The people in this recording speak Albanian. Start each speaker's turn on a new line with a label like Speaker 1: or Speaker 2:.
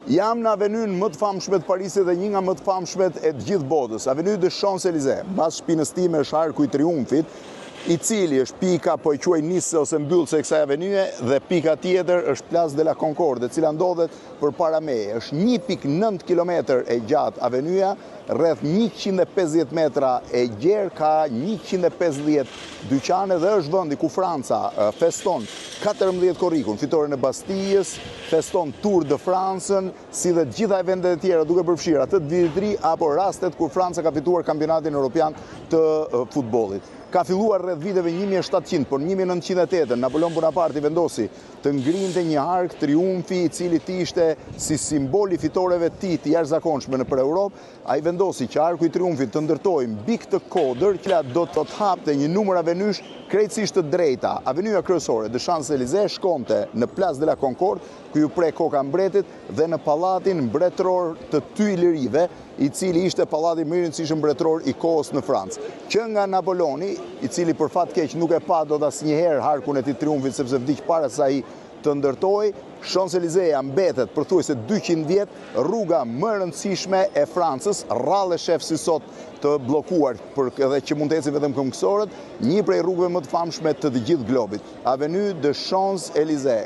Speaker 1: Jam në avenyn më të famshme të Parisit dhe një nga më të famshmet e të gjithë botës, Avenue de Champs-Élysées. Mbas shpinës time është Arku i Triumfit, i cili është pika, po e quaj nisë ose mbyllëse e kësaj avenue, dhe pika tjetër është Place de la Concorde, e cila ndodhet përpara meje. Është 1.9 kilometër e gjatë avenua, rreth 150 metra e gjerë, ka 150 dyqane dhe është vendi ku Franca feston 14 korrikun, fitoren e Bastijës, feston Tour de France-ën, si dhe gjitha eventet e tjera, duke përfshirë atë të vitit ri apo rastet kur Franca ka fituar kampionatin evropian të futbollit. Ka filluar rreth viteve 1700, por në 1908 Napoleon Bonaparte vendosi të ngrinte një ark triumfi i cili ishte si simbol i fitoreve të tij të jashtëzakonshme nëpër Europë. Ai vendosi që arku i triumfit të ndërtojë mbi këtë kodër, që do të hapte një numër avenysh krejtësisht të drejta. Avenua kryesore de Champs-Élysées shkonte në Place de la Concorde, ku ju prek koka mbretit, dhe në pallatin mbretëror të Tuilerive, i cili ishte pallati më i rëndësishëm mbretëror i kohës në Francë. Që nga Napoleoni, i cili për fat keq nuk e pa dot asnjëherë arkun e tij triumfit sepse vdiq para se ai të ndërtoi, Champs-Élysées mbetet pothuajse 200 vjet rruga më e rëndësishme e Francës, rrallë shef si sot të bllokuar, edhe që mund të ecin vetëm këmbësorët, një prej rrugëve më të famshme të gjithë globit, Avenue de Champs-Élysées.